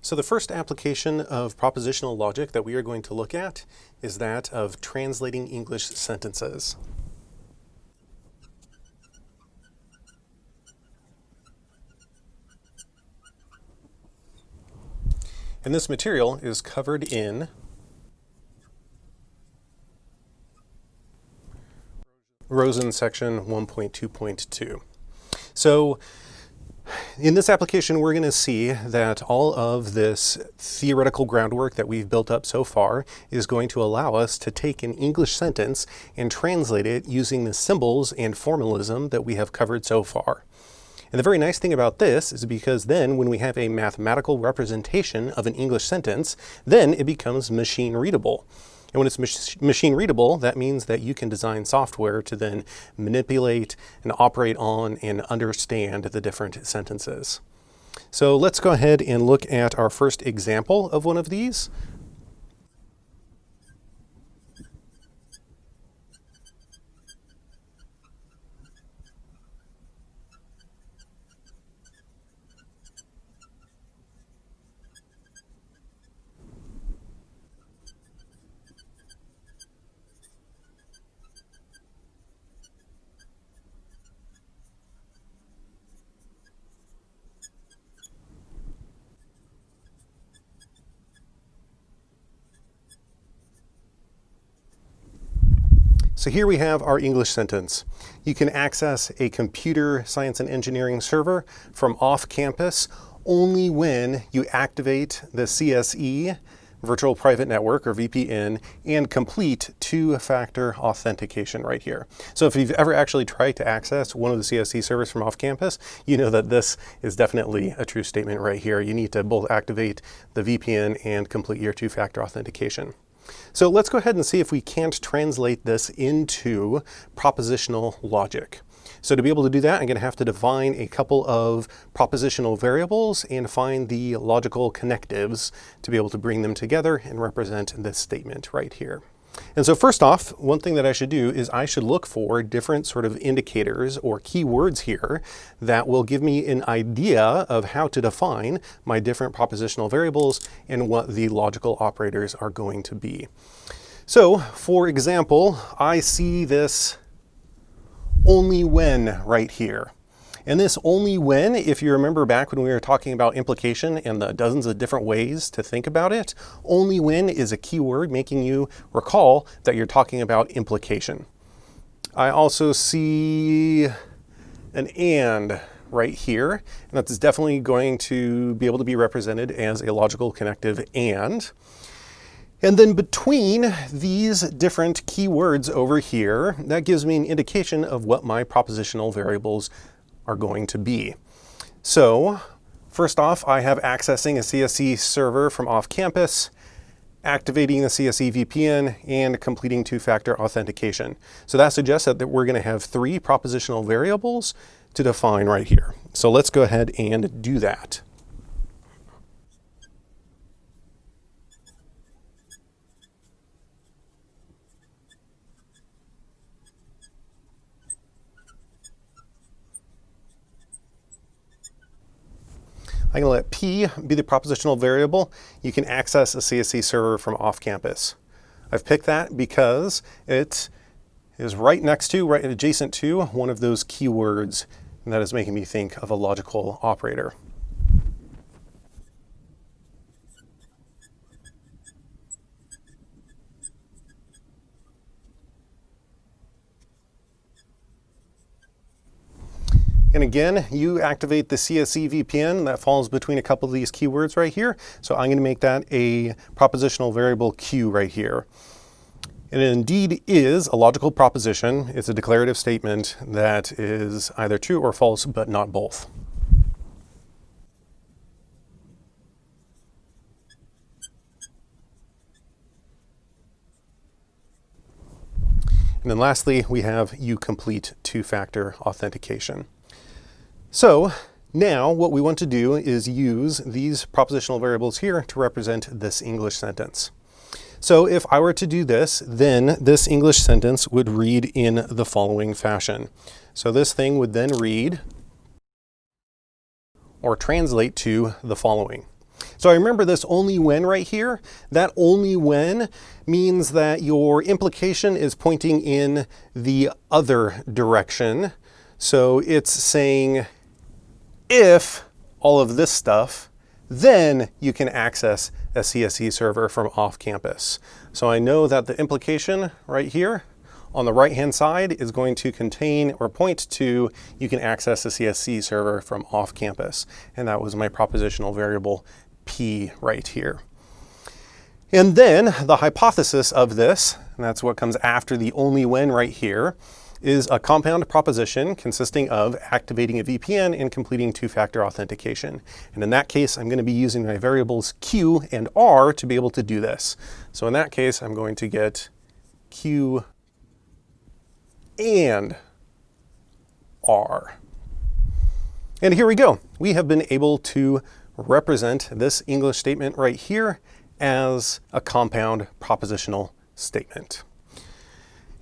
So the first application of propositional logic that we are going to look at is that of translating English sentences. And this material is covered in Rosen section 1.2.2. So in this application, we're going to see that all of this theoretical groundwork that we've built up so far is going to allow us to take an English sentence and translate it using the symbols and formalism that we have covered so far. And the very nice thing about this is because then when we have a mathematical representation of an English sentence, then it becomes machine readable. And when it's machine readable, that means that you can design software to then manipulate and operate on and understand the different sentences. So let's go ahead and look at our first example of one of these. So here we have our English sentence. You can access a computer science and engineering server from off campus only when you activate the CSE, Virtual Private Network, or VPN, and complete two-factor authentication right here. So if you've ever actually tried to access one of the CSE servers from off campus, you know that this is definitely a true statement right here. You need to both activate the VPN and complete your two-factor authentication. So let's go ahead and see if we can't translate this into propositional logic. So to be able to do that, I'm going to have to define a couple of propositional variables and find the logical connectives to be able to bring them together and represent this statement right here. And so first off, one thing that I should do is I should look for different sort of indicators or keywords here that will give me an idea of how to define my different propositional variables and what the logical operators are going to be. So for example, I see this only when right here. And this only when, if you remember back when we were talking about implication and the dozens of different ways to think about it, only when is a keyword making you recall that you're talking about implication. I also see an and right here, and that's definitely going to be able to be represented as a logical connective and. And then between these different keywords over here, that gives me an indication of what my propositional variables are going to be. So first off, I have accessing a CSE server from off campus, activating the CSE VPN, and completing two-factor authentication. So that suggests that we're going to have three propositional variables to define right here. So let's go ahead and do that. I'm going to let P be the propositional variable. You can access a CSE server from off campus. I've picked that because it is right next to, right adjacent to one of those keywords, and that is making me think of a logical operator. And again, you activate the CSE VPN that falls between a couple of these keywords right here. So I'm going to make that a propositional variable Q right here. And it indeed is a logical proposition. It's a declarative statement that is either true or false, but not both. And then lastly, we have you complete two-factor authentication. So now what we want to do is use these propositional variables here to represent this English sentence. So if I were to do this, then this English sentence would read in the following fashion. So this thing would then read or translate to the following. So I remember this only when right here. That only when means that your implication is pointing in the other direction. So it's saying if all of this stuff, then you can access a CSE server from off campus. So I know that the implication right here on the right-hand side is going to contain or point to you can access a CSE server from off campus. And that was my propositional variable P right here. And then the hypothesis of this, and that's what comes after the only when right here, is a compound proposition consisting of activating a VPN and completing two-factor authentication. And in that case, I'm going to be using my variables Q and R to be able to do this. So in that case, I'm going to get Q and R. And here we go. We have been able to represent this English statement right here as a compound propositional statement.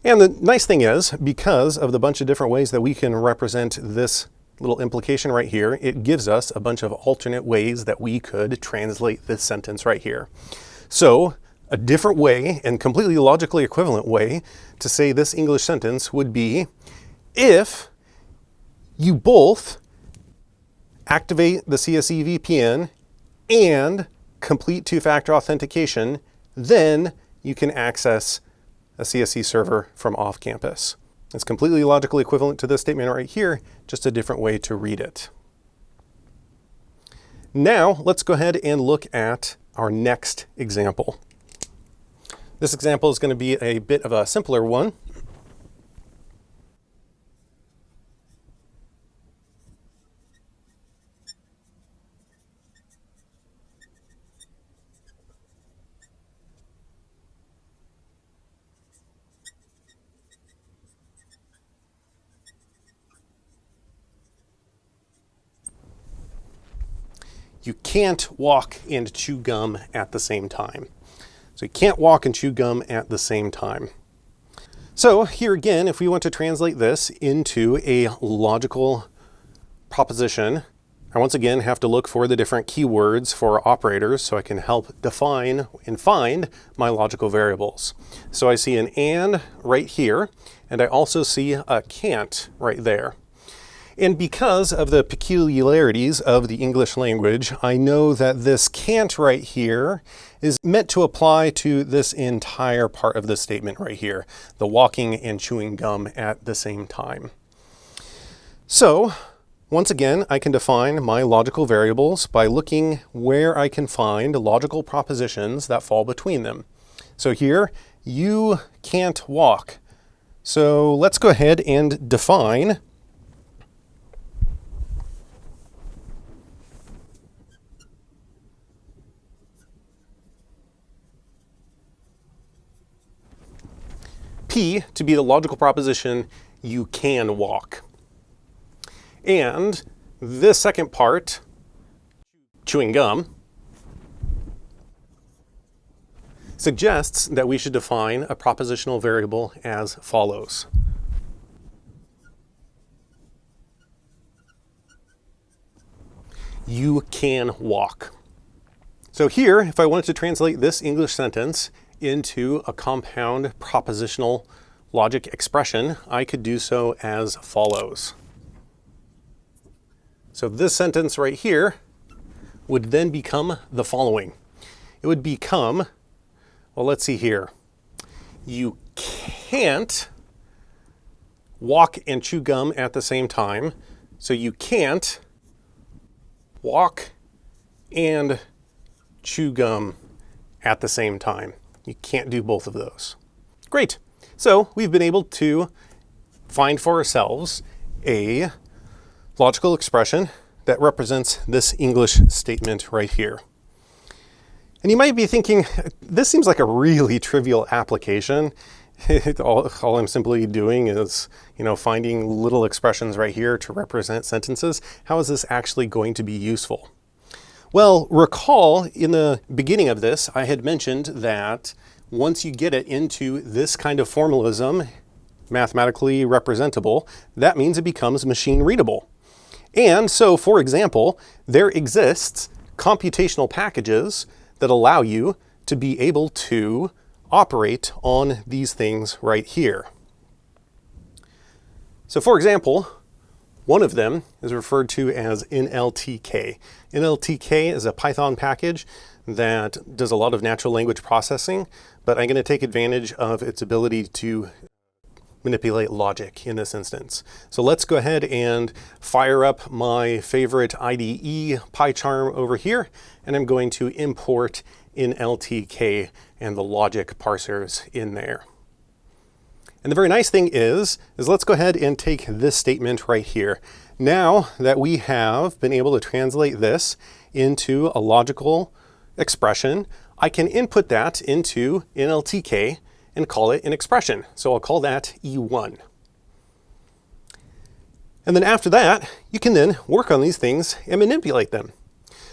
And the nice thing is, because of the bunch of different ways that we can represent this little implication right here, it gives us a bunch of alternate ways that we could translate this sentence right here. So a different way and completely logically equivalent way to say this English sentence would be, if you both activate the CSE VPN and complete two-factor authentication, then you can access a CSE server from off campus. It's completely logically equivalent to this statement right here, just a different way to read it. Now, let's go ahead and look at our next example. This example is going to be a bit of a simpler one. You can't walk and chew gum at the same time. So you can't walk and chew gum at the same time. So here again, if we want to translate this into a logical proposition, I once again have to look for the different keywords for operators so I can help define and find my logical variables. So I see an and right here, and I also see a can't right there. And because of the peculiarities of the English language, I know that this can't right here is meant to apply to this entire part of the statement right here, the walking and chewing gum at the same time. So, once again, I can define my logical variables by looking where I can find logical propositions that fall between them. So here, you can't walk. So let's go ahead and define P to be the logical proposition, you can walk. And this second part, chewing gum, suggests that we should define a propositional variable as follows. You can walk. So here, if I wanted to translate this English sentence into a compound propositional logic expression, I could do so as follows. So this sentence right here would then become the following. It would become, well, let's see here. You can't walk and chew gum at the same time. So you can't walk and chew gum at the same time. You can't do both of those. Great. So we've been able to find for ourselves a logical expression that represents this English statement right here. And you might be thinking, this seems like a really trivial application. all I'm simply doing is, finding little expressions right here to represent sentences. How is this actually going to be useful? Well, recall in the beginning of this, I had mentioned that once you get it into this kind of formalism, mathematically representable, that means it becomes machine readable. And so, for example, there exists computational packages that allow you to be able to operate on these things right here. So for example, one of them is referred to as NLTK. NLTK is a Python package that does a lot of natural language processing, but I'm going to take advantage of its ability to manipulate logic in this instance. So let's go ahead and fire up my favorite IDE PyCharm over here, and I'm going to import NLTK and the logic parsers in there. And the very nice thing is let's go ahead and take this statement right here. Now that we have been able to translate this into a logical expression, I can input that into NLTK and call it an expression. So I'll call that E1. And then after that, you can then work on these things and manipulate them.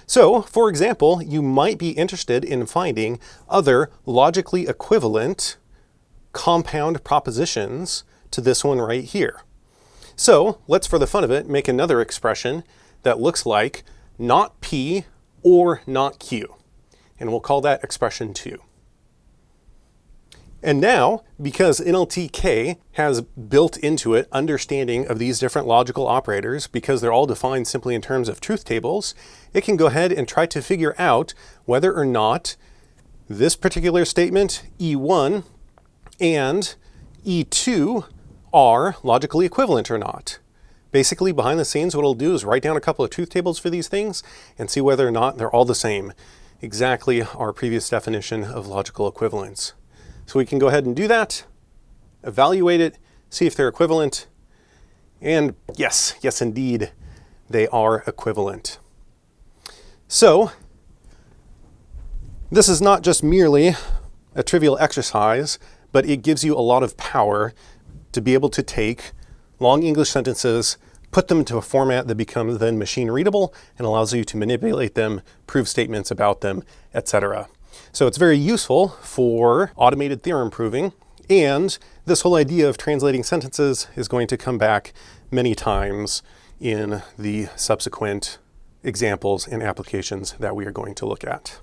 So, for example, you might be interested in finding other logically equivalent compound propositions to this one right here. So let's, for the fun of it, make another expression that looks like not P or not Q. And we'll call that expression 2. And now, because NLTK has built into it understanding of these different logical operators, because they're all defined simply in terms of truth tables, it can go ahead and try to figure out whether or not this particular statement, E1, and E2 are logically equivalent or not. Basically, behind the scenes, what it'll do is write down a couple of truth tables for these things and see whether or not they're all the same. Exactly our previous definition of logical equivalence. So we can go ahead and do that, evaluate it, see if they're equivalent, and yes, indeed, they are equivalent. So this is not just merely a trivial exercise, but it gives you a lot of power to be able to take long English sentences, put them into a format that becomes then machine readable and allows you to manipulate them, prove statements about them, etc. So it's very useful for automated theorem proving, and this whole idea of translating sentences is going to come back many times in the subsequent examples and applications that we are going to look at.